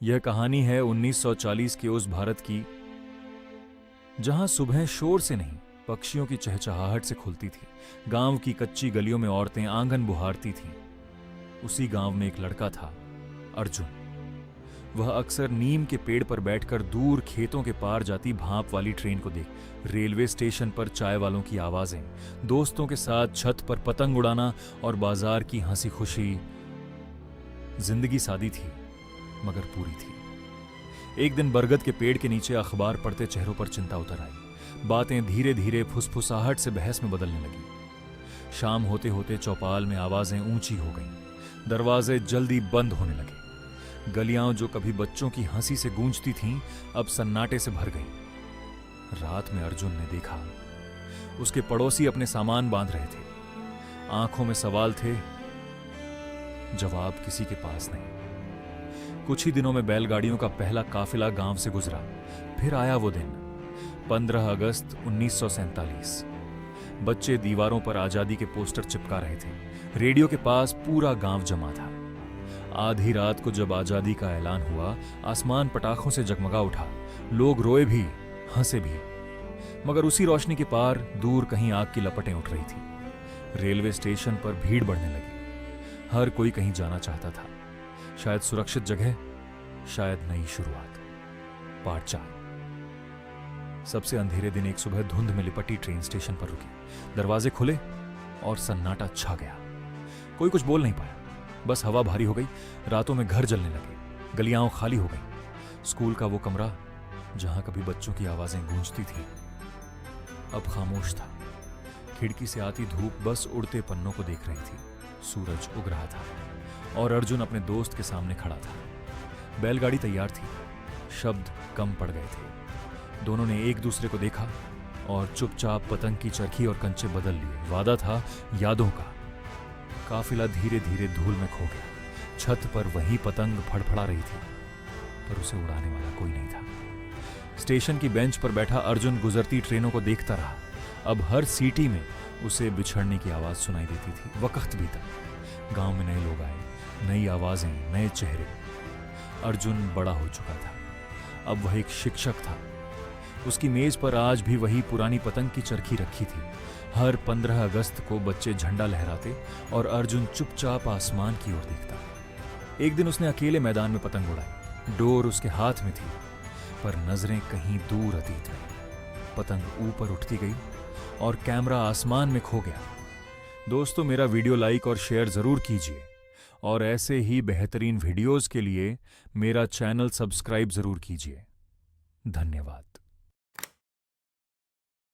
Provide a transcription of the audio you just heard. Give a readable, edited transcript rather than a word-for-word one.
यह कहानी है 1940 के उस भारत की जहां सुबह शोर से नहीं पक्षियों की चहचहाहट से खुलती थी। गांव की कच्ची गलियों में औरतें आंगन बुहारती थीं। उसी गांव में एक लड़का था, अर्जुन। वह अक्सर नीम के पेड़ पर बैठकर दूर खेतों के पार जाती भाप वाली ट्रेन को देख, रेलवे स्टेशन पर चाय वालों की आवाजें, दोस्तों के साथ छत पर पतंग उड़ाना और बाजार की हंसी खुशी। जिंदगी सादी थी मगर पूरी थी। एक दिन बरगद के पेड़ के नीचे अखबार पढ़ते चेहरों पर चिंता उतर आई। बातें धीरे धीरे फुसफुसाहट से बहस में बदलने लगी। शाम होते होते चौपाल में आवाजें ऊंची हो गईं। दरवाजे जल्दी बंद होने लगे। गलियां जो कभी बच्चों की हंसी से गूंजती थीं, अब सन्नाटे से भर गईं। रात में अर्जुन ने देखा, उसके पड़ोसी अपने सामान बांध रहे थे। आंखों में सवाल थे, जवाब किसी के पास नहीं। कुछ ही दिनों में बैलगाड़ियों का पहला काफिला गांव से गुजरा। फिर आया वो दिन, 15 अगस्त 1947। बच्चे दीवारों पर आजादी के पोस्टर चिपका रहे थे। रेडियो के पास पूरा गांव जमा था। आधी रात को जब आजादी का ऐलान हुआ, आसमान पटाखों से जगमगा उठा। लोग रोए भी, हंसे भी। मगर उसी रोशनी के पार दूर कहीं आग की लपटें उठ रही थी। रेलवे स्टेशन पर भीड़ बढ़ने लगी। हर कोई कहीं जाना चाहता था। शायद सुरक्षित जगह, शायद नई शुरुआत। पार्ट 4। सबसे अंधेरे दिन एक सुबह धुंध में लिपटी ट्रेन स्टेशन पर रुकी। दरवाजे खुले और सन्नाटा छा गया। कोई कुछ बोल नहीं पाया। बस हवा भारी हो गई। रातों में घर जलने लगे। गलियां खाली हो गईं। स्कूल का वो कमरा जहां कभी बच्चों की आवाजें गूंजती थी, अब खामोश था। खिड़की से आती धूप बस उड़ते पन्नों को देख रही थी। सूरज उग रहा था और अर्जुन अपने दोस्त के सामने खड़ा था। बैलगाड़ी तैयार थी। शब्द कम पड़ गए थे। दोनों ने एक दूसरे को देखा और चुपचाप पतंग की चरखी और कंचे बदल लिए। वादा था यादों का। काफिला धीरे धीरे धूल में खो गया। छत पर वही पतंग फड़फड़ा रही थी, पर उसे उड़ाने वाला कोई नहीं था। स्टेशन की बेंच पर बैठा अर्जुन गुजरती ट्रेनों को देखता रहा। अब हर सीटी में उसे बिछड़ने की आवाज सुनाई देती थी। वक्त बीता। गांव में नए लोग आए, नई आवाजें, नए चेहरे। अर्जुन बड़ा हो चुका था। अब वह एक शिक्षक था। उसकी मेज पर आज भी वही पुरानी पतंग की चरखी रखी थी। हर 15 अगस्त को बच्चे झंडा लहराते और अर्जुन चुपचाप आसमान की ओर देखता। एक दिन उसने अकेले मैदान में पतंग उड़ाई। डोर उसके हाथ में थी, पर नजरें कहीं दूर अतीत में। पतंग ऊपर उठती गई और कैमरा आसमान में खो गया। दोस्तों, मेरा वीडियो लाइक और शेयर जरूर कीजिए और ऐसे ही बेहतरीन वीडियोस के लिए मेरा चैनल सब्सक्राइब जरूर कीजिए। धन्यवाद।